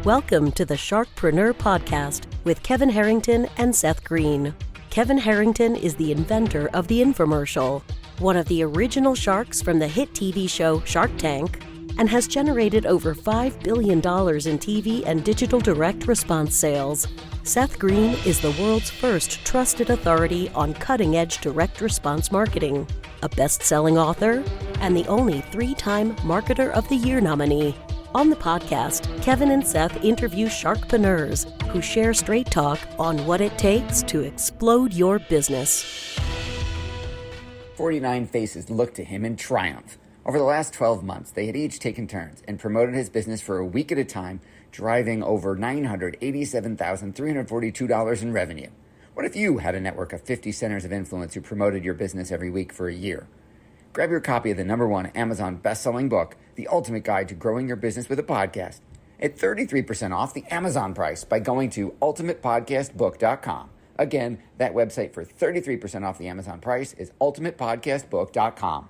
Welcome to the Sharkpreneur podcast with Kevin Harrington and Seth Greene. Kevin Harrington is the inventor of the infomercial, one of the original sharks from the hit TV show Shark Tank, and has generated over $5 billion in TV and digital direct response sales. Seth Greene is the world's first trusted authority on cutting-edge direct response marketing, a best-selling author, and the only 3-time Marketer of the Year nominee. On the podcast, Kevin and Seth interview sharkpreneurs who share straight talk on what it takes to explode your business. 49 faces looked to him in triumph. Over the last 12 months, they had each taken turns and promoted his business for a week at a time, driving over $987,342 in revenue. What if you had a network of 50 centers of influence who promoted your business every week for a year? Grab your copy of the #1 Amazon best-selling book, The Ultimate Guide to Growing Your Business with a Podcast, at 33% off the Amazon price by going to ultimatepodcastbook.com. Again, that website for 33% off the Amazon price is ultimatepodcastbook.com.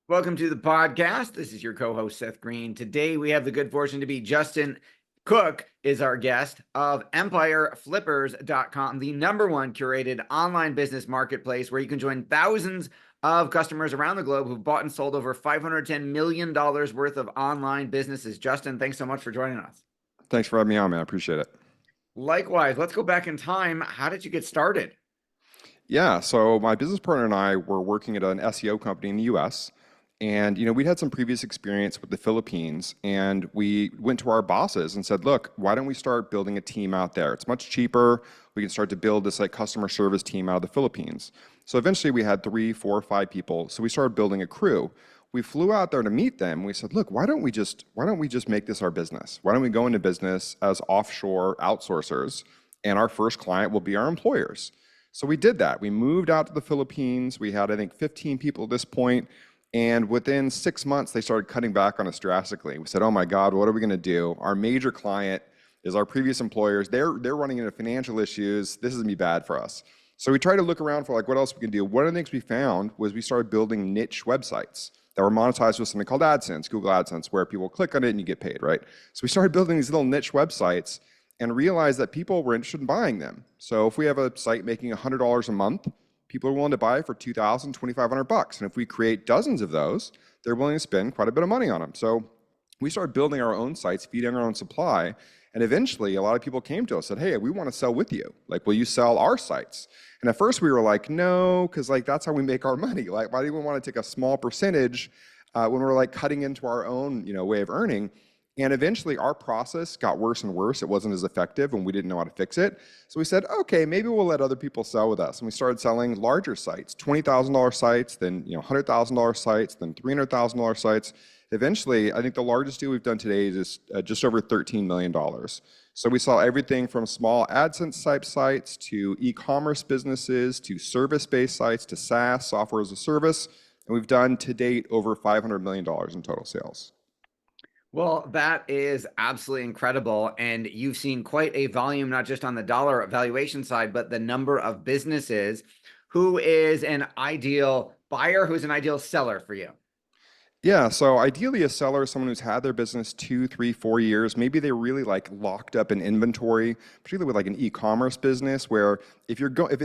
Welcome to the podcast. This is your co-host, Seth Greene. Today, we have the good fortune to be Justin Cooke is our guest of EmpireFlippers.com, the #1 curated online business marketplace where you can join thousands of customers around the globe who've bought and sold over $510 million worth of online businesses. Justin, thanks so much for joining us. Thanks for having me on, man. I appreciate it. Likewise. Let's go back in time. How did you get started? Yeah, so my business partner and I were working at an SEO company in the US. And, we'd had some previous experience with the Philippines, and we went to our bosses and said, look, why don't we start building a team out there? It's much cheaper. We can start to build this customer service team out of the Philippines. So eventually we had 3, 4, 5 people. So we started building a crew. We flew out there to meet them. We said, look, why don't we just make this our business? Why don't we go into business as offshore outsourcers, and our first client will be our employers? So we did that. We moved out to the Philippines. We had, I think, 15 people at this point. And within 6 months, they started cutting back on us drastically. We said, oh my God, what are we going to do? Our major client is our previous employers. They're running into financial issues. This is going to be bad for us. So we tried to look around for what else we can do. One of the things we found was we started building niche websites that were monetized with something called AdSense, Google AdSense, where people click on it and you get paid, right? So we started building these little niche websites and realized that people were interested in buying them. So if we have a site making $100 a month, people are willing to buy for $2,000, $2,500. And if we create dozens of those, they're willing to spend quite a bit of money on them. So we started building our own sites, feeding our own supply. And eventually, a lot of people came to us and said, hey, we want to sell with you. Will you sell our sites? And at first we were like, no, because that's how we make our money. Why do we want to take a small percentage when we're cutting into our own way of earning? And eventually our process got worse and worse. It wasn't as effective and we didn't know how to fix it. So we said, okay, maybe we'll let other people sell with us. And we started selling larger sites, $20,000 sites, then $100,000 sites, then $300,000 sites. Eventually, I think the largest deal we've done today is just over $13 million. So we saw everything from small AdSense type sites to e-commerce businesses to service-based sites to SaaS, software as a service. And we've done to date over $500 million in total sales. Well, that is absolutely incredible. And you've seen quite a volume, not just on the dollar valuation side, but the number of businesses. Who is an ideal buyer? Who's an ideal seller for you? Yeah, so ideally a seller is someone who's had their business 2, 3, 4 years. Maybe they're really locked up in inventory, particularly with an e-commerce business where if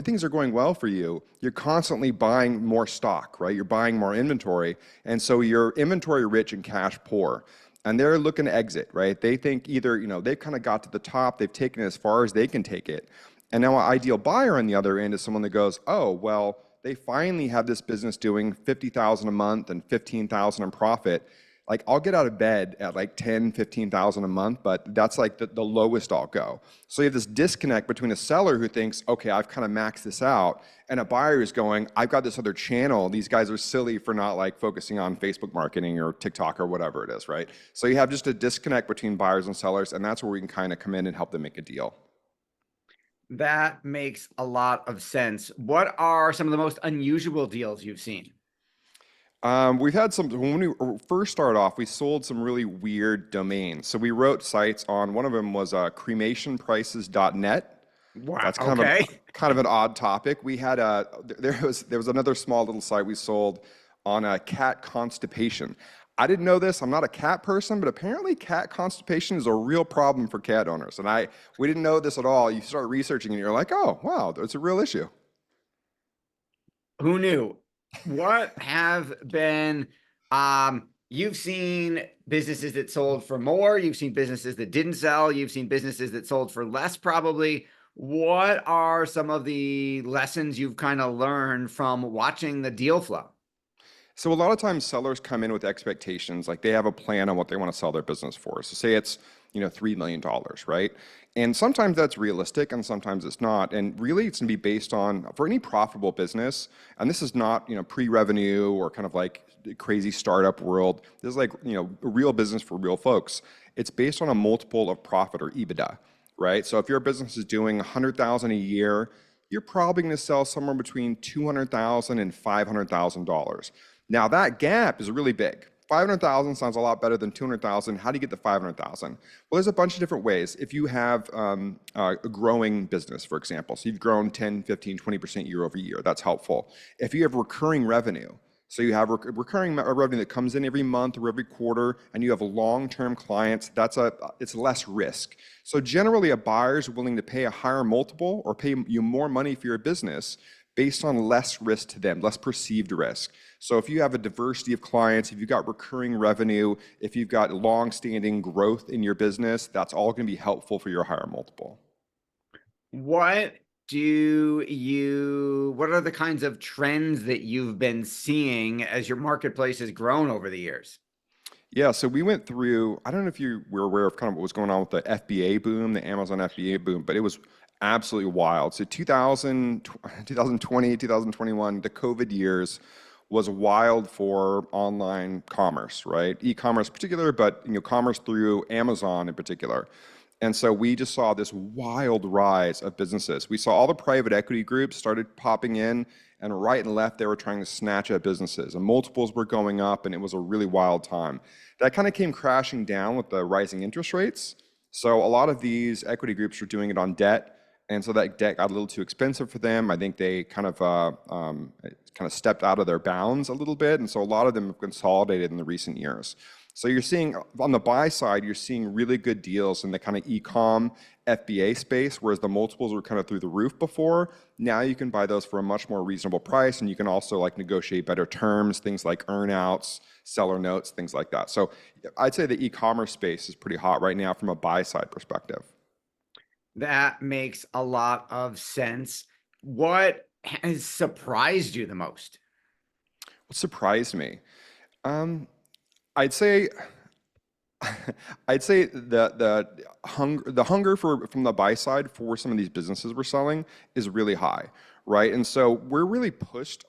things are going well for you, you're constantly buying more stock, right? You're buying more inventory. And so you're inventory rich and cash poor. And they're looking to exit, right? They think either, they've kind of got to the top, they've taken it as far as they can take it. And now an ideal buyer on the other end is someone that goes, oh, well, they finally have this business doing $50,000 a month and $15,000 in profit. I'll get out of bed at $10,000, $15,000 a month, but that's the lowest I'll go. So you have this disconnect between a seller who thinks, okay, I've kind of maxed this out, and a buyer who's going, I've got this other channel. These guys are silly for not focusing on Facebook marketing or TikTok or whatever it is, right? So you have just a disconnect between buyers and sellers, and that's where we can kind of come in and help them make a deal. That makes a lot of sense. What are some of the most unusual deals you've seen? We've had some, when we first started off, we sold some really weird domains. So we wrote sites on, one of them was cremationprices.net. Wow. That's kind of an odd topic. We had there was another small little site we sold on cat constipation. I didn't know this. I'm not a cat person, but apparently cat constipation is a real problem for cat owners. And we didn't know this at all. You start researching and you're like, oh, wow, it's a real issue. Who knew? What have been, you've seen businesses that sold for more, you've seen businesses that didn't sell, you've seen businesses that sold for less probably. What are some of the lessons you've kind of learned from watching the deal flow? So a lot of times sellers come in with expectations, like they have a plan on what they want to sell their business for. So say it's, $3 million, right? And sometimes that's realistic and sometimes it's not. And really it's gonna be based on, for any profitable business, and this is not, pre-revenue or kind of like crazy startup world. This is like, a real business for real folks. It's based on a multiple of profit or EBITDA, right? So if your business is doing 100,000 a year, you're probably gonna sell somewhere between $200,000 and $500,000. Now that gap is really big. 500,000 sounds a lot better than 200,000. How do you get to 500,000? Well, there's a bunch of different ways. If you have a growing business, for example, so you've grown 10, 15, 20% year over year, that's helpful. If you have recurring revenue, so you have recurring revenue that comes in every month or every quarter, and you have long-term clients, it's less risk. So generally, a buyer is willing to pay a higher multiple or pay you more money for your business based on less risk to them, less perceived risk. So if you have a diversity of clients, if you've got recurring revenue, if you've got long-standing growth in your business, that's all going to be helpful for your higher multiple. What are the kinds of trends that you've been seeing as your marketplace has grown over the years? Yeah, so we went through, I don't know if you were aware of kind of what was going on with the FBA boom, the Amazon FBA boom, but it was absolutely wild. So 2020, 2021, the COVID years was wild for online commerce, right? E-commerce in particular, but commerce through Amazon in particular. And so we just saw this wild rise of businesses. We saw all the private equity groups started popping in, and right and left, they were trying to snatch at businesses. And multiples were going up, and it was a really wild time. That kind of came crashing down with the rising interest rates. So a lot of these equity groups were doing it on debt, and so that debt got a little too expensive for them. I think they kind of stepped out of their bounds a little bit, and so a lot of them have consolidated in the recent years. So you're seeing, on the buy side, you're seeing really good deals in the kind of e-com FBA space, whereas the multiples were kind of through the roof before. Now you can buy those for a much more reasonable price, and you can also negotiate better terms, things like earnouts, seller notes, things like that. So I'd say the e-commerce space is pretty hot right now from a buy side perspective. That makes a lot of sense. What has surprised you the most? What surprised me? I'd say the hunger from the buy side for some of these businesses we're selling is really high, right? And so we're really pushed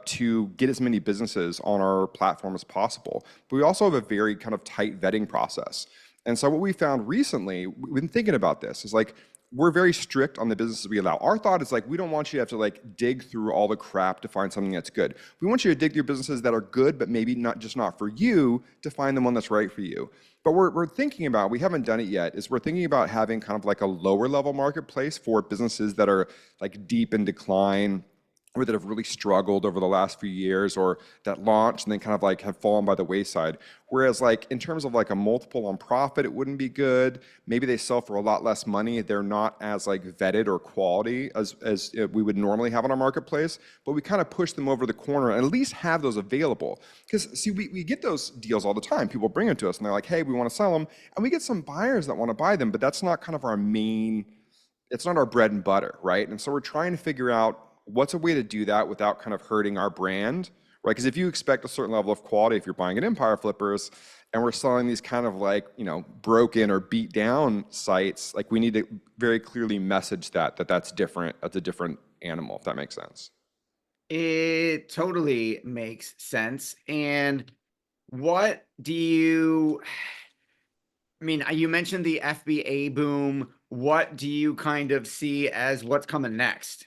to get as many businesses on our platform as possible. But we also have a very kind of tight vetting process. And so what we found recently, we've been thinking about this, is we're very strict on the businesses we allow. Our thought is we don't want you to have to dig through all the crap to find something that's good. We want you to dig through businesses that are good, but maybe not for you, to find the one that's right for you. But we're thinking about, we haven't done it yet, is we're thinking about having kind of a lower level marketplace for businesses that are deep in decline, or that have really struggled over the last few years, or that launched and then kind of have fallen by the wayside. Whereas in terms of a multiple on profit, it wouldn't be good. Maybe they sell for a lot less money. They're not as vetted or quality as we would normally have on our marketplace, but we kind of push them over the corner and at least have those available. Because see, we get those deals all the time. People bring them to us and they're like, hey, we want to sell them. And we get some buyers that want to buy them, but that's not kind of our main, it's not our bread and butter, right? And so we're trying to figure out what's a way to do that without kind of hurting our brand, right? Because if you expect a certain level of quality, if you're buying at Empire Flippers and we're selling these kind of broken or beat down sites, we need to very clearly message that's different. That's a different animal, if that makes sense. It totally makes sense. And what do you mentioned the FBA boom. What do you kind of see as what's coming next?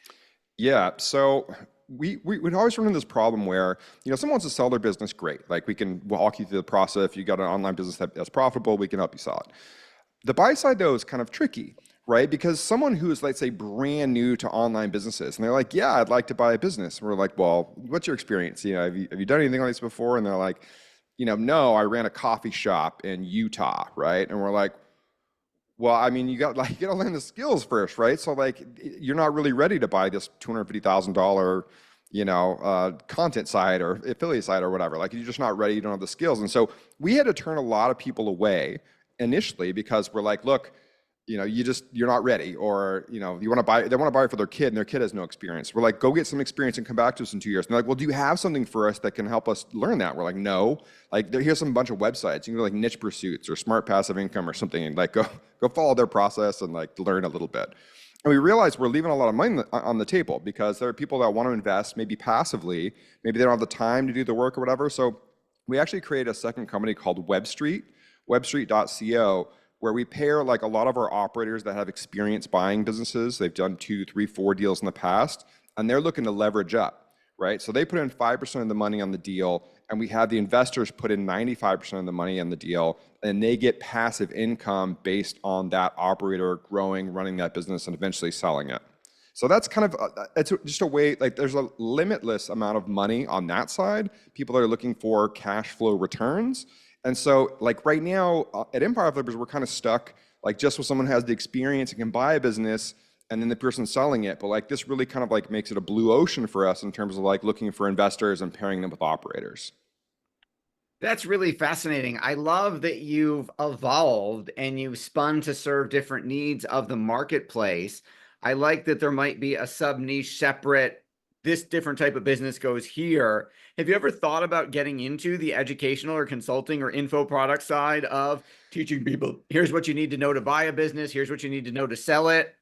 Yeah, so we'd always run into this problem where, someone wants to sell their business, great. We can walk you through the process. If you got an online business that's profitable, we can help you sell it. The buy side, though, is kind of tricky, right? Because someone who is, let's say, brand new to online businesses, and they're like, yeah, I'd like to buy a business. And we're like, well, what's your experience? Have you done anything like this before? And they're like, no, I ran a coffee shop in Utah, right? And we're like, well, I mean, you gotta learn the skills first, right? So like, you're not really ready to buy this $250,000, content site or affiliate site or whatever. Like, you're just not ready. You don't have the skills, and so we had to turn a lot of people away initially because we're like, look, you're not ready, or they want to buy it for their kid, and their kid has no experience. We're like, go get some experience and come back to us in 2 years. And they're like, well, do you have something for us that can help us learn that? We're like, no. Like, here's some bunch of websites. You can go like Niche Pursuits or Smart Passive Income or something, and like go follow their process and like learn a little bit. And we realized we're leaving a lot of money on the table because there are people that want to invest maybe passively, maybe they don't have the time to do the work or whatever. So we actually created a second company called webstreet.co, where we pair like a lot of our operators that have experience buying businesses. They've done 2, 3, 4 deals in the past, and they're looking to leverage up, right? So they put in 5% of the money on the deal, and we have the investors put in 95% of the money on the deal, and they get passive income based on that operator growing, running that business, and eventually selling it. So that's kind of, it's just a way, like there's a limitless amount of money on that side. People that are looking for cash flow returns. And so like right now at Empire Flippers, we're kind of stuck like just with someone who has the experience and can buy a business and then the person selling it. But like this really kind of like makes it a blue ocean for us in terms of like looking for investors and pairing them with operators. That's really fascinating. I love that you've evolved and you've spun to serve different needs of the marketplace. I like that there might be a sub niche separate, this different type of business goes here. Have you ever thought about getting into the educational or consulting or info product side of teaching people, here's what you need to know to buy a business, here's what you need to know to sell it?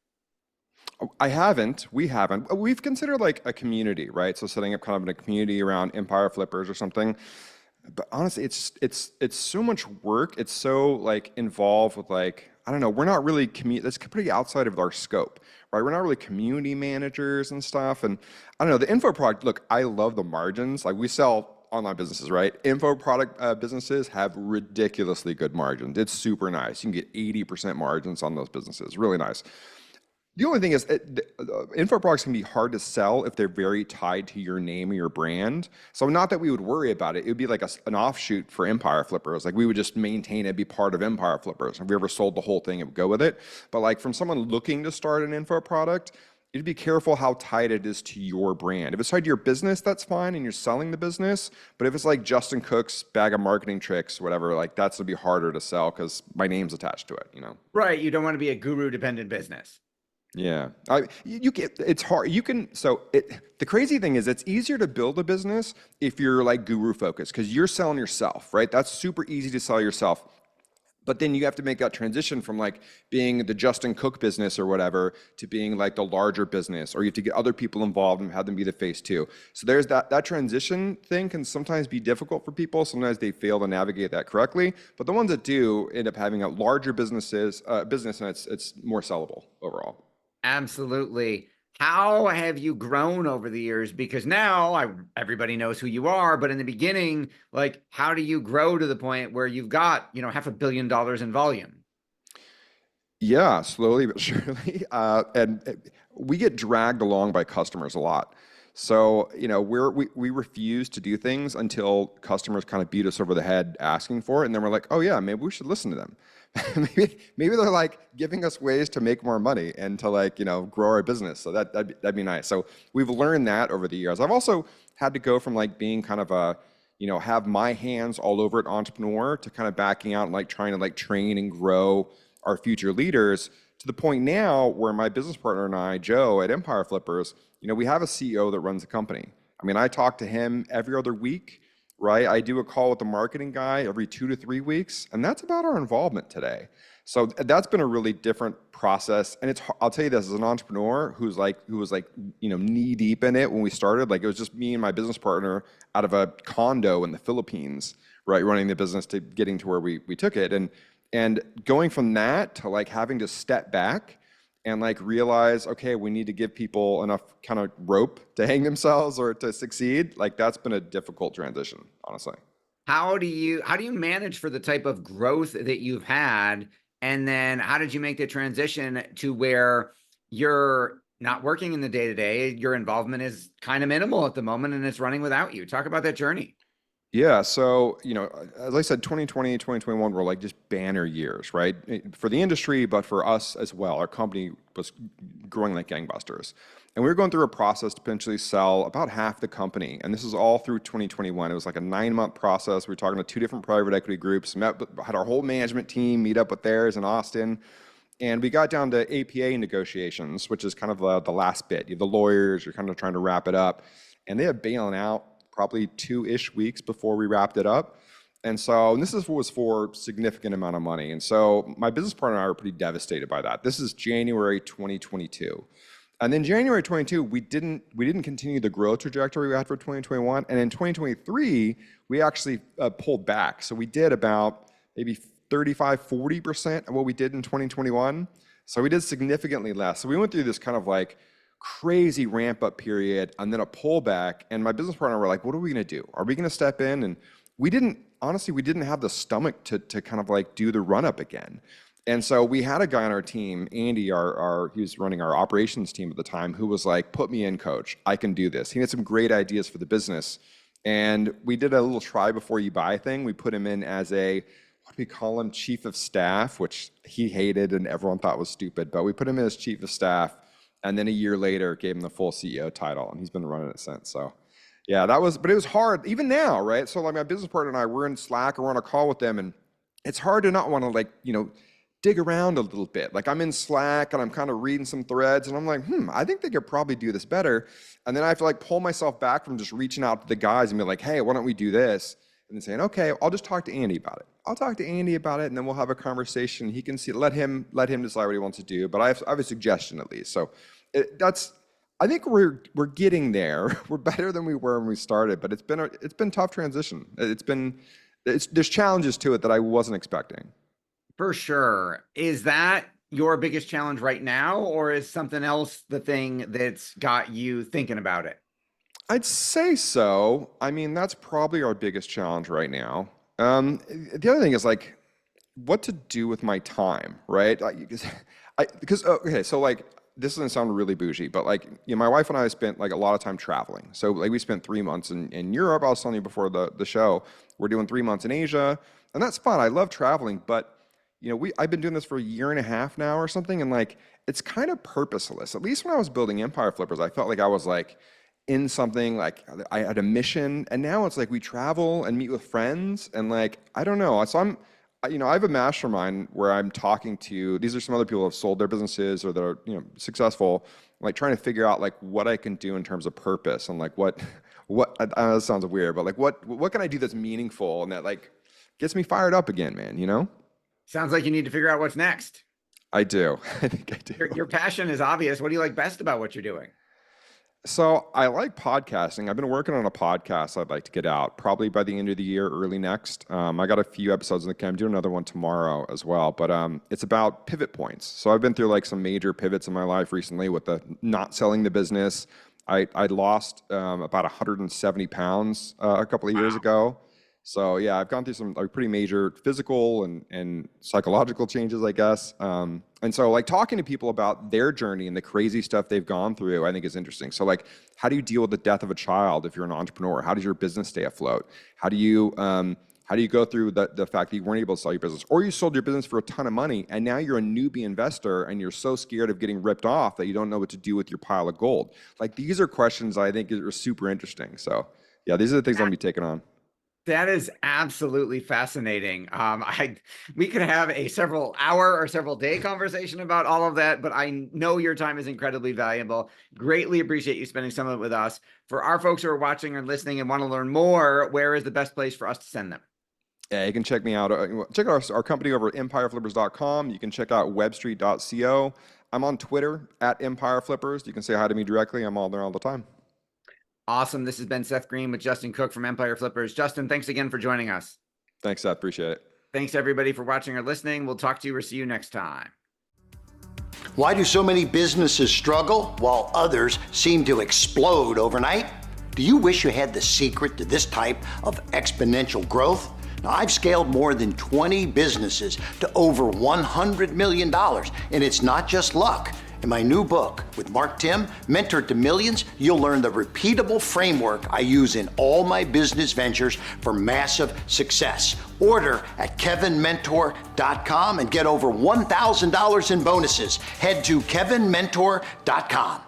I haven't. We haven't. We've considered like a community, right? So setting up kind of a community around Empire Flippers or something. But honestly, it's so much work. It's so like involved with like, I don't know, we're not really that's pretty outside of our scope, right? We're not really community managers and stuff. And I don't know, the info product, look, I love the margins. Like we sell online businesses, right? Info product businesses have ridiculously good margins. It's super nice. You can get 80% margins on those businesses. Really nice. The only thing is, info products can be hard to sell if they're very tied to your name or your brand. So not that we would worry about it. It would be like an offshoot for Empire Flippers. Like we would just maintain it, be part of Empire Flippers. If we ever sold the whole thing, it would go with it. But like from someone looking to start an info product, you'd be careful how tied it is to your brand. If it's tied to your business, that's fine, and you're selling the business. But if it's like Justin Cooke's bag of marketing tricks, whatever, like that's gonna be harder to sell because my name's attached to it, Right. You don't want to be a guru dependent business. Yeah, you get it's hard. The crazy thing is it's easier to build a business if you're like guru focused because you're selling yourself, right? That's super easy to sell yourself. But then you have to make that transition from like being the Justin Cooke business or whatever to being like the larger business, or you have to get other people involved and have them be the face too. So there's that transition thing can sometimes be difficult for people. Sometimes they fail to navigate that correctly. But the ones that do end up having a larger business and it's more sellable overall. Absolutely. How have you grown over the years? Because now everybody knows who you are, but in the beginning, like, how do you grow to the point where you've got, $500 million in volume? Yeah, slowly but surely. And we get dragged along by customers a lot. So, we refuse to do things until customers kind of beat us over the head asking for it. And then we're like, oh yeah, maybe we should listen to them. maybe they're like giving us ways to make more money and to like, grow our business. So that'd be nice. So we've learned that over the years. I've also had to go from like being kind of a, have my hands all over it entrepreneur to kind of backing out and like trying to like train and grow our future leaders to the point now where my business partner and I, Joe at Empire Flippers, we have a CEO that runs the company. I mean, I talk to him every other week, right? I do a call with the marketing guy every 2 to 3 weeks, and that's about our involvement today. So that's been a really different process. And I'll tell you this, as an entrepreneur who was like, knee deep in it when we started, like it was just me and my business partner out of a condo in the Philippines, right? Running the business to getting to where we took it. And going from that to like having to step back and like realize, okay, we need to give people enough kind of rope to hang themselves or to succeed. Like that's been a difficult transition, honestly. How do you manage for the type of growth that you've had? And then how did you make the transition to where you're not working in the day-to-day, your involvement is kind of minimal at the moment and it's running without you? Talk about that journey. Yeah, so, as I said, 2020, 2021 were like just banner years, right? For the industry, but for us as well. Our company was growing like gangbusters. And we were going through a process to potentially sell about half the company. And this is all through 2021. It was like a 9-month process. We were talking to 2 different private equity groups, had our whole management team meet up with theirs in Austin. And we got down to APA negotiations, which is kind of the last bit. You have the lawyers, you're kind of trying to wrap it up. And they had bailing out probably 2-ish weeks before we wrapped it up. And this was for significant amount of money. And so my business partner and I were pretty devastated by that. This is January 2022. And then January 22, we didn't continue the growth trajectory we had for 2021. And in 2023, we actually pulled back. So we did about maybe 35, 40% of what we did in 2021. So we did significantly less. So we went through this kind of like crazy ramp up period and then a pullback. And my business partner were like, what are we going to do? Are we going to step in? And we didn't have the stomach to kind of like do the run up again. And so we had a guy on our team, Andy, he was running our operations team at the time, who was like, put me in, coach, I can do this. He had some great ideas for the business. And we did a little try before you buy thing. We put him in as what do we call him? Chief of staff, which he hated and everyone thought was stupid, but we put him in as chief of staff. And then a year later, gave him the full CEO title, and he's been running it since. So, yeah, but it was hard, even now, right? So, like my business partner and I, we're in Slack or we're on a call with them, and it's hard to not want to dig around a little bit. Like I'm in Slack and I'm kind of reading some threads, and I'm like, I think they could probably do this better. And then I have to like pull myself back from just reaching out to the guys and be like, hey, why don't we do this? And then saying, okay, I'll just talk to Andy about it. I'll talk to Andy about it, and then we'll have a conversation. He can see, let him decide what he wants to do. But I have a suggestion at least. So I think we're getting there. We're better than we were when we started, but it's been tough transition. There's challenges to it that I wasn't expecting. For sure. Is that your biggest challenge right now, or is something else the thing that's got you thinking about it? I'd say so. I mean, that's probably our biggest challenge right now. The other thing is like what to do with my time, right? So like this doesn't sound really bougie, but like my wife and I spent like a lot of time traveling. So like we spent 3 months in Europe. I was telling you before the show, we're doing 3 months in Asia, and that's fun. I love traveling, but I've been doing this for a year and a half now or something, and like it's kind of purposeless. At least when I was building Empire Flippers, I felt like I was like in something, like I had a mission, and now it's like we travel and meet with friends, and like I don't know. So I have a mastermind where I'm talking to, these are some other people who have sold their businesses or that are successful, like trying to figure out like what I can do in terms of purpose, and like what I know this sounds weird, but like what can I do that's meaningful and that like gets me fired up again, man, Sounds like you need to figure out what's next. I do. I think I do. Your passion is obvious. What do you like best about what you're doing? So I like podcasting. I've been working on a podcast I'd like to get out probably by the end of the year, early next. I got a few episodes in the can. I'm doing another one tomorrow as well, but it's about pivot points. So I've been through like some major pivots in my life recently with the not selling the business. I lost about 170 pounds a couple of years ago. So yeah, I've gone through some like pretty major physical and psychological changes, I guess. And so like talking to people about their journey and the crazy stuff they've gone through, I think is interesting. So like, how do you deal with the death of a child if you're an entrepreneur? How does your business stay afloat? How do you go through the fact that you weren't able to sell your business, or you sold your business for a ton of money and now you're a newbie investor and you're so scared of getting ripped off that you don't know what to do with your pile of gold? Like these are questions I think are super interesting. So yeah, these are the things I'm gonna be taking on. That is absolutely fascinating. We could have a several hour or several day conversation about all of that, but I know your time is incredibly valuable. Greatly appreciate you spending some of it with us. For our folks who are watching or listening and want to learn more, where is the best place for us to send them? Yeah, you can check me out. Check out our company over at empireflippers.com. You can check out webstreet.co. I'm on Twitter at Empire Flippers. You can say hi to me directly. I'm all there all the time. Awesome. This has been Seth Greene with Justin Cooke from Empire Flippers. Justin, thanks again for joining us. Thanks, Seth. Appreciate it. Thanks, everybody, for watching or listening. We'll talk to you or see you next time. Why do so many businesses struggle while others seem to explode overnight? Do you wish you had the secret to this type of exponential growth? Now, I've scaled more than 20 businesses to over $100 million, and it's not just luck. In my new book with Mark Tim, Mentor to Millions, you'll learn the repeatable framework I use in all my business ventures for massive success. Order at kevinmentor.com and get over $1,000 in bonuses. Head to kevinmentor.com.